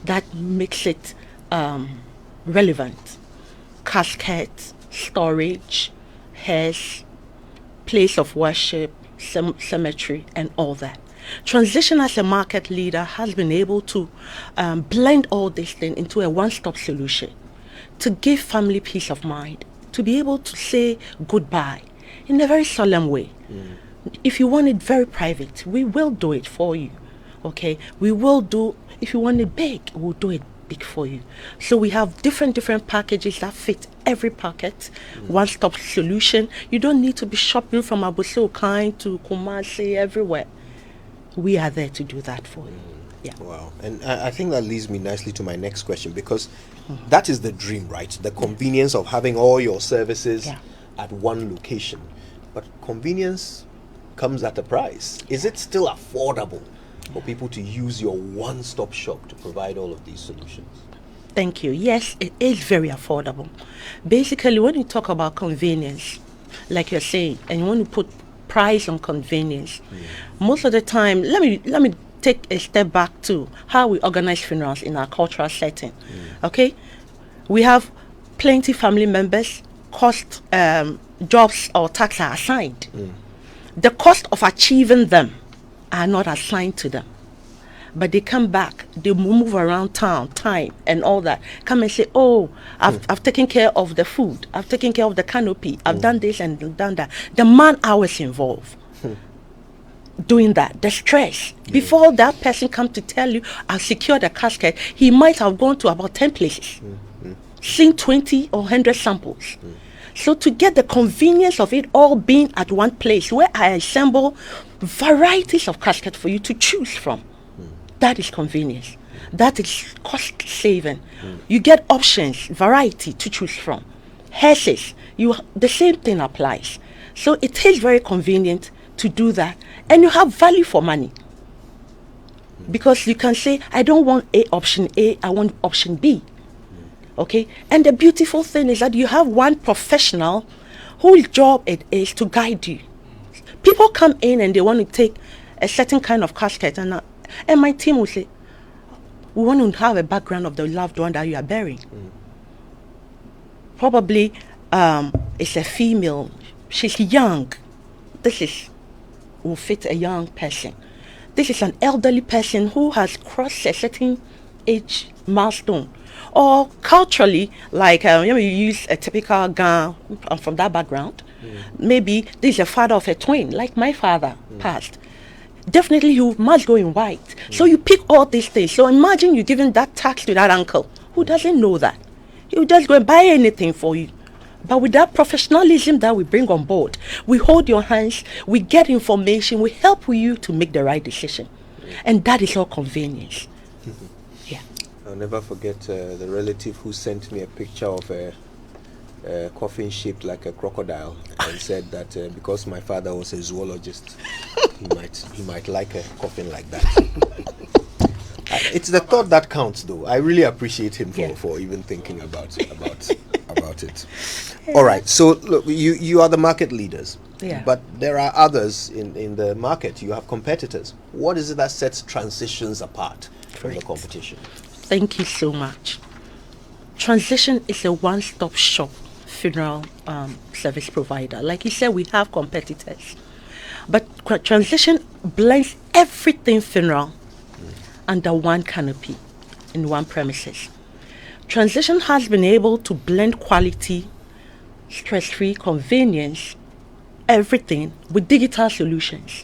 that makes it relevant. Casket, storage, hearse, place of worship, cemetery, and all that. Transition as a market leader has been able to blend all these things into a one-stop solution to give family peace of mind, to be able to say goodbye in a very solemn way. If you want it very private, we will do it for you. Okay, we will do. If you want it big, we'll do it big for you. So we have different packages that fit every pocket. One-stop solution. You don't need to be shopping from Abuso to Kumasi everywhere. We are there to do that for you. Yeah. Wow. And I think that leads me nicely to my next question, because that is the dream, right? The convenience of having all your services at one location. But convenience comes at a price. Is it still affordable for people to use your one-stop shop to provide all of these solutions? Thank you. Yes, it is very affordable. Basically, when you talk about convenience, like you're saying, and you want to put price on convenience, most of the time, let me take a step back to how we organize funerals in our cultural setting. Okay, we have plenty family members. Cost jobs or tasks are assigned. The cost of achieving them are not assigned to them, but they come back, they move around town, time and all that, come and say, oh, I've taken care of the food, I've taken care of the canopy, I've done this and done that. The man hours involved doing that, the stress. Before that person come to tell you, I'll secure the casket, he might have gone to about 10 places, seen 20 or 100 samples. So to get the convenience of it all being at one place where I assemble varieties of casket for you to choose from, that is convenience. That is cost saving. You get options, variety to choose from. Hearses, the same thing applies. So it is very convenient to do that, and you have value for money. Because you can say, I don't want option A, I want option B. Okay, and the beautiful thing is that you have one professional whose job it is to guide you. People come in and they want to take a certain kind of casket, and my team will say, we want to have a background of the loved one that you are burying. Probably it's a female, she's young. Will fit a young person. This is an elderly person who has crossed a certain age milestone. Or culturally, like you use a typical Ga, I'm from that background. Maybe this is a father of a twin, like my father passed. Definitely you must go in white. So you pick all these things. So imagine you giving that tax to that uncle who doesn't know that. He will just go and buy anything for you. But with that professionalism that we bring on board, we hold your hands, we get information, we help you to make the right decision. And that is all convenience. I'll never forget the relative who sent me a picture of a coffin shaped like a crocodile and said that because my father was a zoologist, he might like a coffin like that. It's the thought that counts, though. I really appreciate him for even thinking about it. All right, so look, you are the market leaders, but there are others in the market. You have competitors. What is it that sets Transitions apart from the competition? Thank you so much. Transition is a one-stop shop funeral service provider. Like you said, we have competitors. But Transition blends everything funeral under one canopy in one premises. Transition has been able to blend quality, stress-free convenience, everything with digital solutions.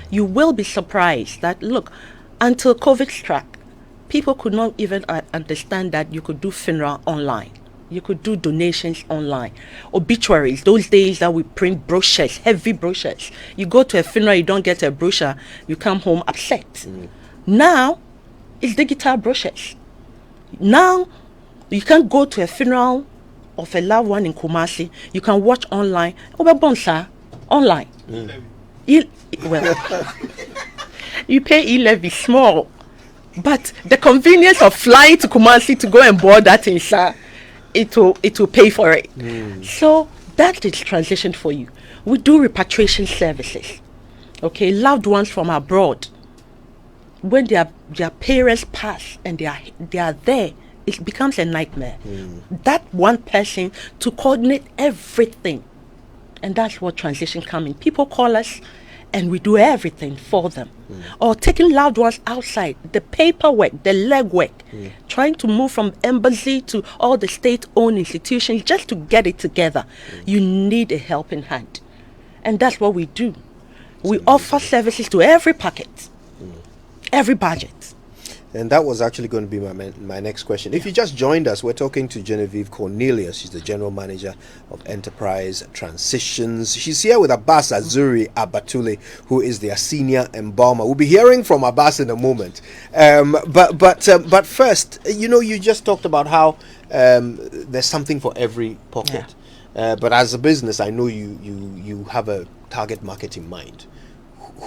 You will be surprised that, look, until COVID struck, people could not even understand that you could do funeral online. You could do donations online. Obituaries, those days that we print brochures, heavy brochures. You go to a funeral, you don't get a brochure, you come home upset. Now, it's digital brochures. Now, you can go to a funeral of a loved one in Kumasi. You can watch online. Online. You pay e-levy small. But the convenience of flying to Kumasi to go and board that in it will pay for it. So that is Transition for you. We do repatriation services. Okay, loved ones from abroad. when their parents pass and they are there, it becomes a nightmare. That one person to coordinate everything, and that's what transition come in. People call us and we do everything for them. Or taking loved ones outside, the paperwork, the legwork, trying to move from embassy to all the state-owned institutions just to get it together. You need a helping hand. And that's what we do. We offer services to every pocket, every budget. And that was actually going to be my next question. If you just joined us, we're talking to Genevieve Cornelius. She's the General Manager of Enterprise Transitions. She's here with Abbas Azuri Abatule, who is their Senior Embalmer. We'll be hearing from Abbas in a moment. But first, you just talked about how there's something for every pocket. But as a business, I know you have a target market in mind.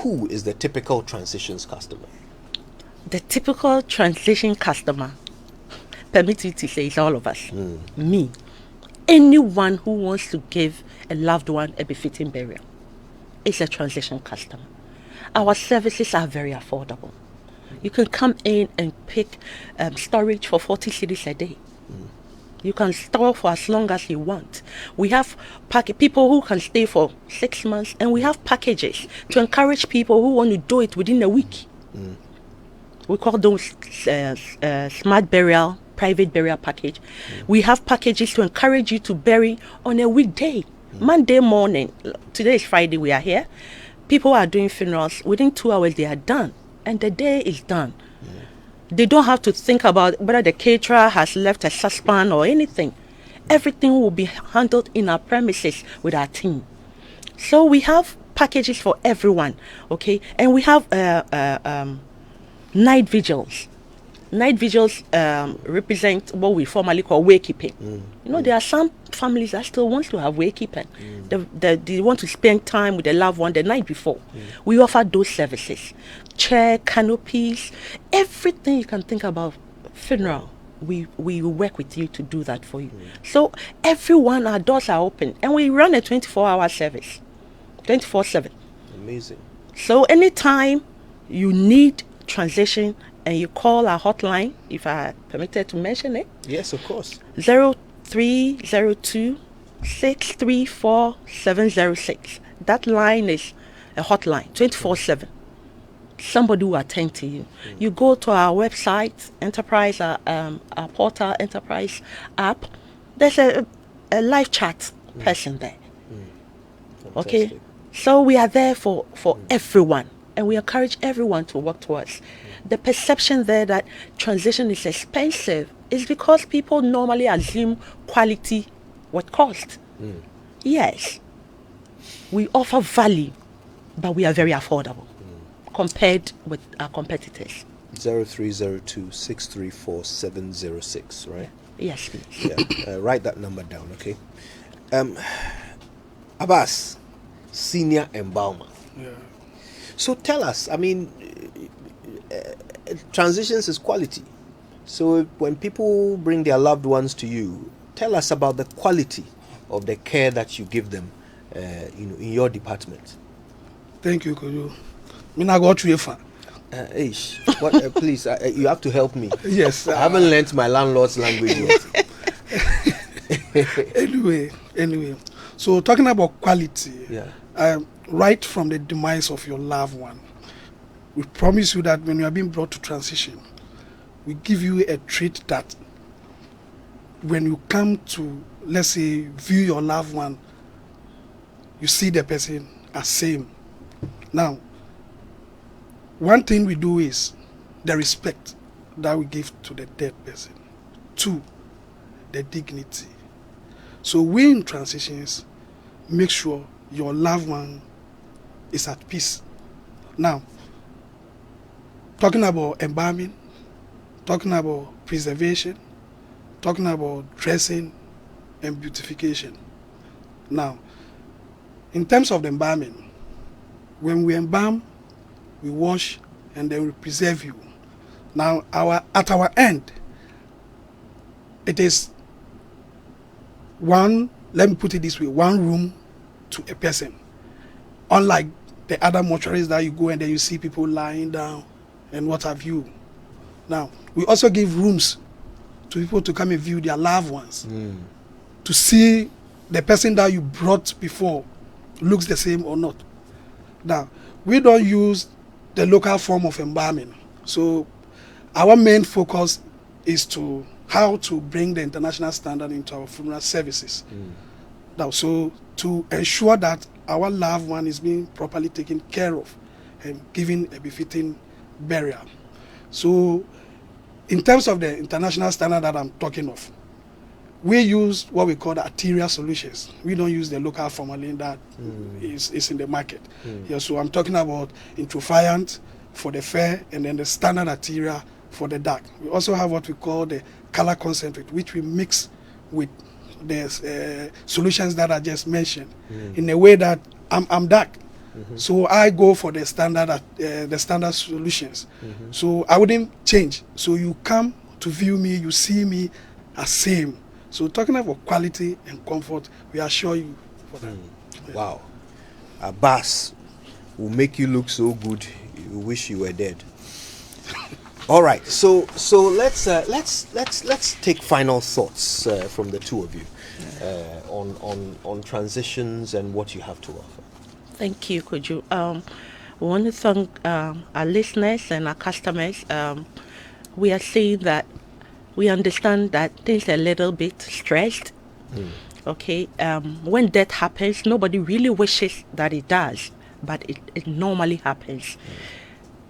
Who is the typical transitions customer? The typical transition customer, permit me to say, it's all of us. Me. Anyone who wants to give a loved one a befitting burial is a transition customer. Our services are very affordable. You can come in and pick storage for 40 cedis a day. You can store for as long as you want. We have people who can stay for 6 months, and we have packages to encourage people who want to do it within a week. We call those smart burial, private burial package. We have packages to encourage you to bury on a weekday. Monday morning, today is Friday, we are here. People are doing funerals. Within 2 hours, they are done. And the day is done. They don't have to think about whether the caterer has left a saucepan or anything. Everything will be handled in our premises with our team. So we have packages for everyone, okay? And we have night vigils. Night vigils represent what we formerly call waykeeping. There are some families that still want to have waykeeping. They want to spend time with their loved one the night before. We offer those services. Chair, canopies, everything you can think about funeral. We work with you to do that for you. So everyone, our doors are open. And we run a 24-hour service. 24/7. Amazing. So anytime you need transition and you call our hotline, if I permitted to mention it. Yes, of course. 0302 634 706. That line is a hotline, 24/7. Somebody will attend to you. You go to our website, Enterprise, our portal, Enterprise app. There's a live chat person there. Okay? So we are there for everyone. And we encourage everyone to work towards. The perception there that transition is expensive is because people normally assume quality with cost. Yes, we offer value, but we are very affordable compared with our competitors. 0302 634 706, right? Yes, please. Yeah, write that number down, okay? Abbas, Senior Embalmer. Yeah. So tell us, transitions is quality. So when people bring their loved ones to you, tell us about the quality of the care that you give them, in your department. Thank you, Kojo. I got you. Please, you have to help me. Yes. I haven't learnt my landlord's language yet. Anyway. So talking about quality. Yeah. Right from the demise of your loved one, we promise you that when you are being brought to transition, we give you a treat that when you come to, let's say, view your loved one, you see the person as same. Now, one thing we do is the respect that we give to the dead person. 2, the dignity. So we in transitions make sure your loved one is at peace. Now, talking about embalming, talking about preservation, talking about dressing and beautification. Now, in terms of the embalming, when we embalm, we wash and then we preserve you. Now, at our end, it is one, let me put it this way, one room to a person. Unlike the other mortuaries that you go and then you see people lying down and what have you. Now, we also give rooms to people to come and view their loved ones, to see the person that you brought before looks the same or not. Now, we don't use the local form of embalming. So our main focus is to how to bring the international standard into our funeral services. Now, so to ensure that our loved one is being properly taken care of and given a befitting burial. So in terms of the international standard that I'm talking of, we use what we call the arterial solutions. We don't use the local formalin that is in the market. Yeah, so I'm talking about introfiant for the fair and then the standard arterial for the dark. We also have what we call the color concentrate, which we mix with the solutions that I just mentioned in a way that I'm dark. So I go for the standard solutions. So I wouldn't change. So you come to view me, you see me as same. So talking about quality and comfort, we assure you for that. Wow. Abbas will make you look so good you wish you were dead. All right, so let's take final thoughts from the two of you on transitions and what you have to offer. Thank you, Kojo. We want to thank our listeners and our customers. We are saying that we understand that things are a little bit stressed. Okay, when death happens, nobody really wishes that it does, but it normally happens.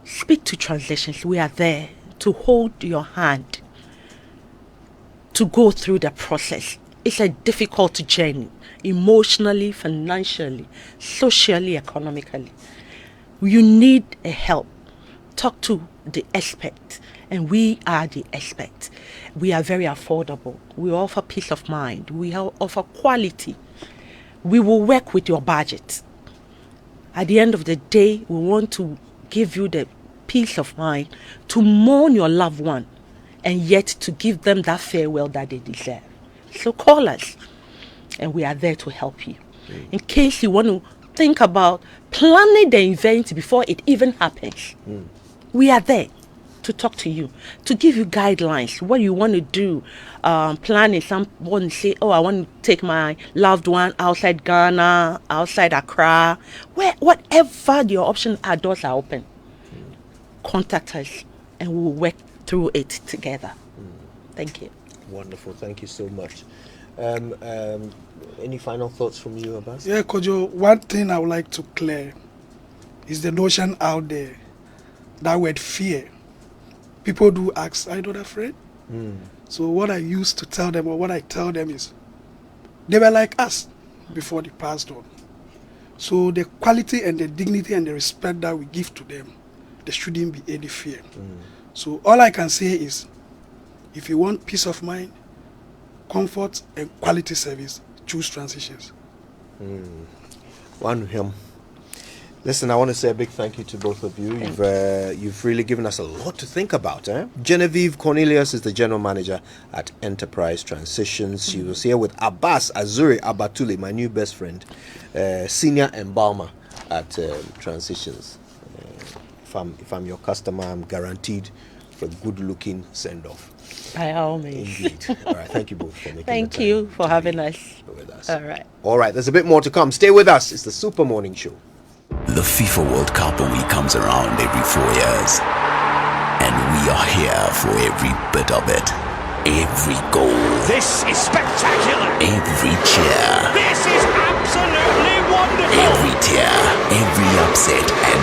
Speak to transitions. We are there to hold your hand, to go through the process. It's a difficult journey, emotionally, financially, socially, economically. You need a help. Talk to the expert, and we are the expert. We are very affordable. We offer peace of mind. We offer quality. We will work with your budget. At the end of the day, we want to give you the peace of mind to mourn your loved one and yet to give them that farewell that they deserve. So call us, and we are there to help you. In case you want to think about planning the event before it even happens, we are there to talk to you, to give you guidelines, what you want to do. Planning, someone say, oh, I want to take my loved one outside Ghana, outside Accra, whatever your options are, doors are open. Contact us and we'll work through it together. Thank you. Wonderful. Thank you so much. Any final thoughts from you, Abbas? Yeah, Kojo, one thing I would like to clear is the notion out there, that word fear. People do ask, are you not afraid? So what I used to tell them, or what I tell them is, they were like us before they passed on. So the quality and the dignity and the respect that we give to them, there shouldn't be any fear. So all I can say is, if you want peace of mind, comfort, and quality service, choose Transitions. One him. Listen, I want to say a big thank you to both of you. You've really given us a lot to think about. Genevieve Cornelius is the general manager at Enterprise Transitions. She was here with Abbas Azuri Abatule, my new best friend, senior embalmer at Transitions. If I'm your customer, I'm guaranteed for a good-looking send-off. By all means. Indeed. All right, thank you both for making Thank the time you for to having be us. with us. All right, there's a bit more to come. Stay with us. It's the Super Morning Show. The FIFA World Cup only comes around every 4 years. And we are here for every bit of it. Every goal. This is spectacular. Every cheer. This is absolutely wonderful. Every tear. Every upset. And